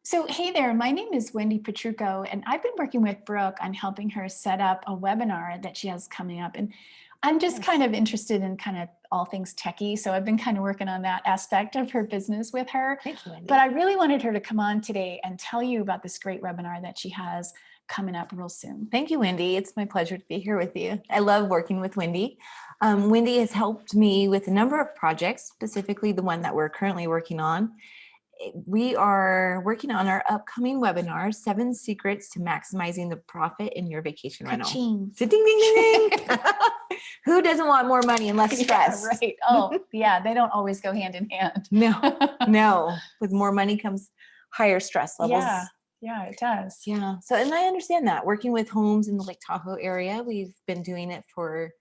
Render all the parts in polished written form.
So, hey there, my name is Wendy Petrucco, and I've been working with Brooke on helping her set up a webinar that she has coming up. And I'm just kind Yes. of interested in kind of all things techie. So, I've been kind of working on that aspect of her business with her. Thank you, But Wendy. I really wanted her to come on today and tell you about this great webinar that she has coming up real soon. Thank you, Wendy. It's my pleasure to be here with you. I love working with Wendy. Wendy has helped me with a number of projects, specifically the one that we're currently working on. We are working on our upcoming webinar, 7 Secrets to Maximizing the Profit in Your Vacation Rental. Ka-ching. So ding, ding, ding, ding. Who doesn't want more money and less Yeah, stress? right. Oh, yeah, they don't always go hand in hand. No, no. With more money comes higher stress levels. Yeah, yeah, it does. Yeah. So, and I understand that working with homes in the Lake Tahoe area, we've been doing it for,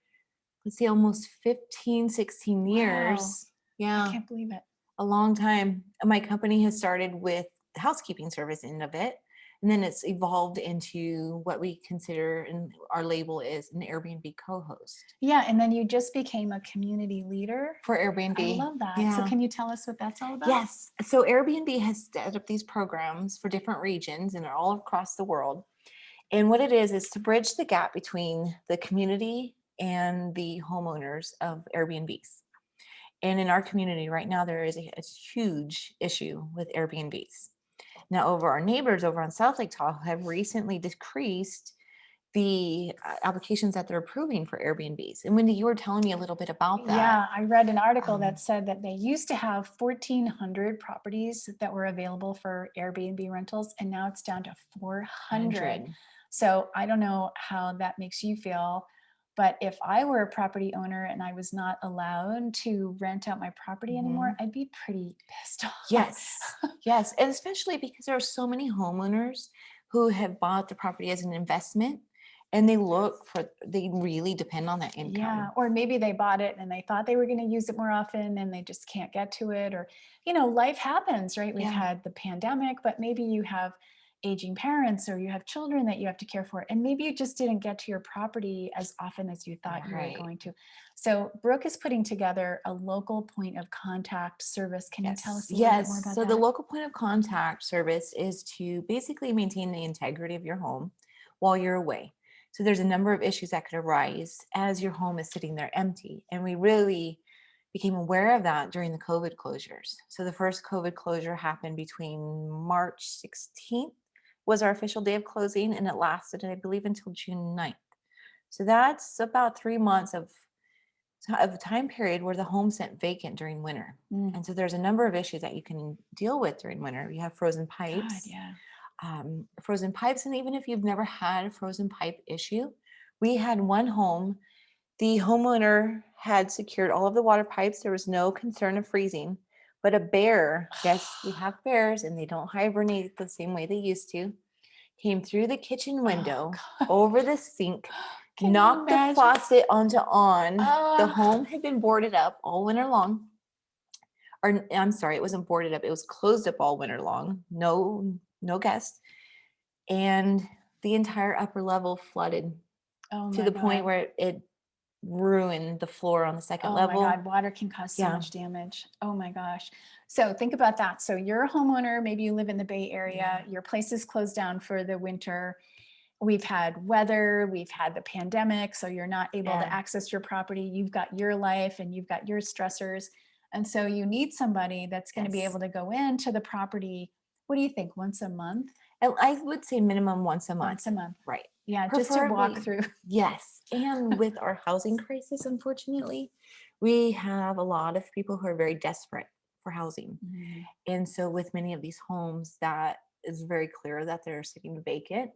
let's see, almost 15, 16 Wow, years. I Yeah. can't believe it. A long time. My company has started with the housekeeping service end of it. And then it's evolved into what we consider and our label is an Airbnb co-host Yeah, and then you just became a community leader. for I Airbnb. love that. So Yeah. can you tell us what that's all about? Yes. So Airbnb has set up these programs for different regions and they're all across the world. And what it is to bridge the gap between the community and the homeowners of Airbnbs. And in our community right now, there is a huge issue with Airbnbs. Now, over our neighbors over on South Lake Tahoe have recently decreased the applications that they're approving for Airbnbs. And Wendy, you were telling me a little bit about that. Yeah, I read an article Um, that said that they used to have 1,400 properties that were available for Airbnb rentals, and now it's down to 400. 100. So I don't know how that makes you feel, but if I were a property owner and I was not allowed to rent out my property anymore, Mhm. I'd be pretty pissed off. Yes, yes. And especially because there are so many homeowners who have bought the property as an investment and they really depend on that Yeah, income. or maybe they bought it and they thought they were going to use it more often and they just can't get to it. Or, life happens, right? We've Yeah, had the pandemic, but maybe you have aging parents or you have children that you have to care for. And maybe you just didn't get to your property as often as you thought you were right. going to. So, Brooke is putting together a local point of contact service. Can you tell Yes, us a little bit more yes. about So the that? local point of contact service is to basically maintain the integrity of your home while you're away. So there's a number of issues that could arise as your home is sitting there empty. And we really became aware of that during the COVID closures. So the first COVID closure happened between March 16th was our official day of closing, and it lasted, I believe, until June 9th. So that's about 3 months of a time period where the home sat vacant during winter. Mm, And so there's a number of issues that you can deal with during winter. You have God, yeah. frozen pipes. And even if you've never had a frozen pipe issue, we had one home. The homeowner had secured all of the water pipes. There was no concern of freezing, but a bear, yes, we have bears and they don't hibernate the same way they used to, came through the kitchen Oh, window God. over the sink, Can you knocked the imagine? faucet onto on. The Uh, home had been boarded up all winter long. Or I'm sorry, it wasn't boarded up. It was closed up all winter long. No guests. And the entire upper level flooded oh to my the point God. where it ruined the floor on the second Oh my God, level. water can cause so Yeah. much damage. Oh my gosh. So think about that. So you're a homeowner, maybe you live in the Bay Yeah. Area, your place is closed down for the winter. We've had weather, we've had the pandemic, so you're not able to Yeah. access your property. You've got your life and you've got your stressors. And so you need somebody that's going to be Yes. able to go into the property. What do you think? Once a month? And I would say minimum once a month. Once a month. Right. Yeah, just to walk Preferably, through. yes. And with our housing crisis, unfortunately, we have a lot of people who are very desperate for housing. Mhm. And so, with many of these homes, that is very clear that they're sitting vacant.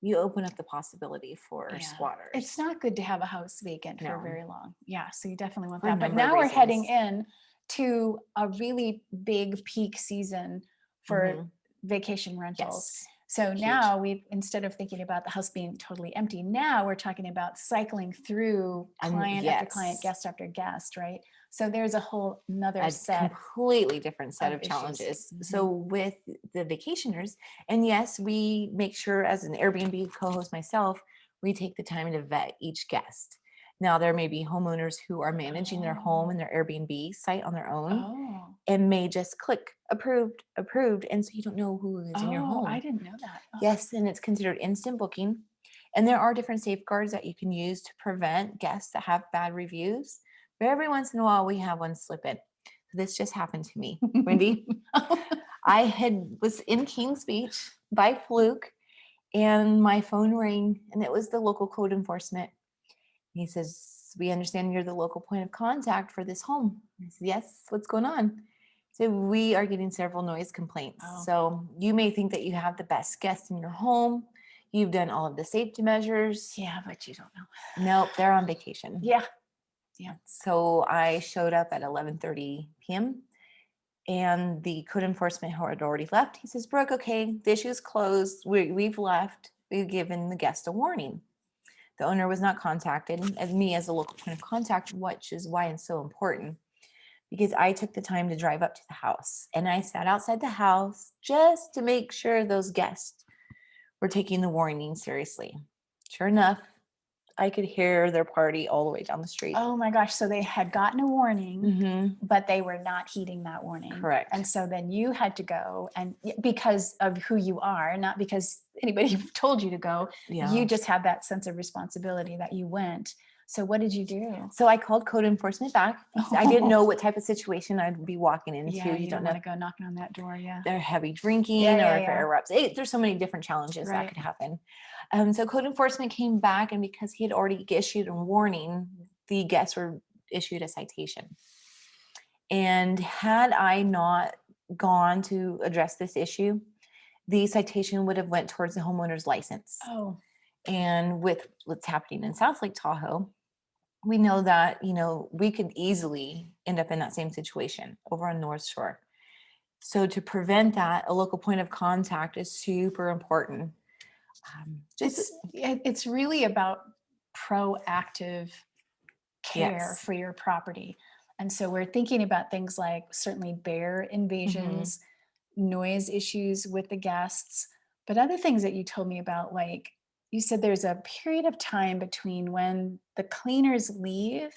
You open up the possibility for Yeah. It's squatters. not good to have a house vacant for No, very long. Yeah, so you definitely want for a that. But number of now we're heading reasons. in to a really big peak season for Hmm. vacation rentals. Yes, So huge. now we've, instead of thinking about the house being totally empty, now we're talking about cycling through And client after client, yes, guest after guest, right? So there's a whole another a set completely different set of of issues. challenges. So Mhm. with the vacationers, and yes, we make sure as an Airbnb co-host myself, we take the time to vet each guest. Now, there may be homeowners who are managing their home and their Airbnb site on their own Oh, and may just click approved, approved. And so you don't know who lives in your oh, I home. didn't know that. Oh, Yes, and it's considered instant booking. And there are different safeguards that you can use to prevent guests that have bad reviews. But every once in a while, we have one slip in. This just happened to me, Wendy. Was in Kings Beach by fluke, and my phone rang, and it was the local code enforcement. He says, "We understand you're the local point of contact for this home." I said, "Yes, what's going on?" So we are getting several noise complaints. Oh. So you may think that you have the best guest in your home. You've done all of the safety measures. Yeah, but you don't know. Nope, they're on vacation. Yeah. So I showed up at 11:30 p.m. and the code enforcement had already left. He says, "Brooke, okay, the issue is closed. We've left. We've given the guest a warning." The owner was not contacted, as me as a local point of contact, which is why it's so important, because I took the time to drive up to the house and I sat outside the house just to make sure those guests were taking the warning seriously. Sure enough, I could hear their party all the way down the street. Oh my gosh. So they had gotten a warning, Mhm. but they were not heeding that warning. Correct. And so then you had to go, and because of who you are, not because anybody told you to go, Yeah. you just had that sense of responsibility that you went. So what did you do? So I called code enforcement back. I didn't know what type of situation I'd be walking into. Yeah, you don't don't know want to go knocking on that door. Yeah. they're heavy drinking Yeah, or yeah, if it yeah. erupts. There's so many different challenges Right. that could happen. So code enforcement came back, and because he had already issued a warning, the guests were issued a citation. And had I not gone to address this issue, the citation would have went towards the homeowner's license. Oh, And with what's happening in South Lake Tahoe, we know that, we could easily end up in that same situation over on North Shore. So to prevent that, a local point of contact is super important. it's really about proactive care Yes. for your property. And so we're thinking about things like certainly bear invasions, noise issues with the guests, but other things that you told me about, like you said there's a period of time between when the cleaners leave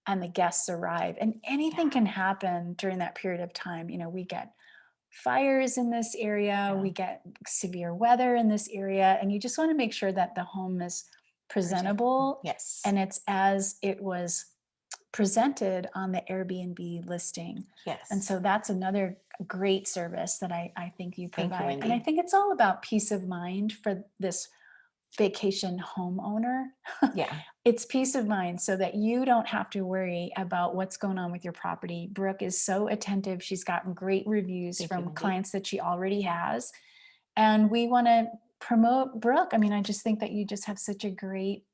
and the guests arrive, and anything can happen during that period of time. We get fires in this area, we get severe weather in this area, and you just want to make sure that the home is presentable. Yes. And it's as it was presented on the Airbnb listing. Yes. And so that's another great service that I think you Thank you, provide. Wendy. And I think it's all about peace of mind for this vacation homeowner. Yeah. It's peace of mind so that you don't have to worry about what's going on with your property. Brooke is so attentive. She's gotten great reviews Thank you, from Wendy. clients that she already has. And we want to promote Brooke. I mean, I just think that you just have such a great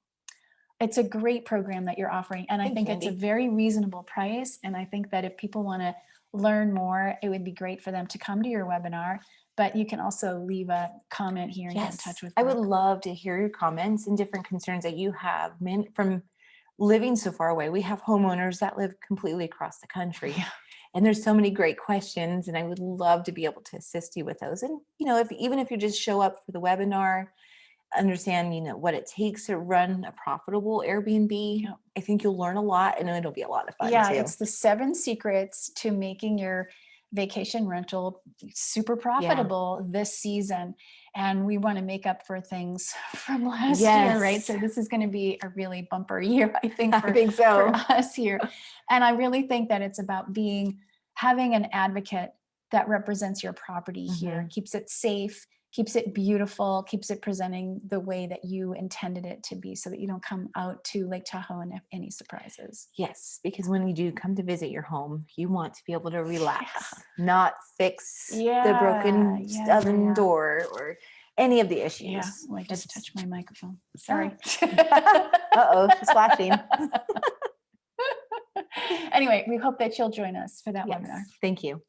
program that you're offering. And I Thank think you, it's a Wendy. very reasonable price. And I think that if people want to learn more, it would be great for them to come to your webinar. But you can also leave a comment here and get in touch with I would Brooke. love to hear your comments and different concerns that you have from living so far away. We have homeowners that live completely across the country. Yeah. And there's so many great questions, and I would love to be able to assist you with those. And, even if you just show up for the webinar, understand, what it takes to run a profitable Airbnb, Yep. I think you'll learn a lot, and it'll be a lot of fun Yeah, too. it's the 7 secrets to making your vacation rental super profitable this season. And we want to make up for things from last year, right? Yes. So this is going to be a really bumper year, I think, I think so. for us here. And I really think that it's about having an advocate that represents your property here, keeps it safe, keeps it beautiful, keeps it presenting the way that you intended it to be, so that you don't come out to Lake Tahoe and have any surprises. Yes, because when you do come to visit your home, you want to be able to relax, not fix the broken oven door or any of the issues. Yeah, well, I just touched my microphone. Oh. Sorry. Uh-oh, she's flashing. Anyway, we hope that you'll join us for that Yes, webinar. thank you.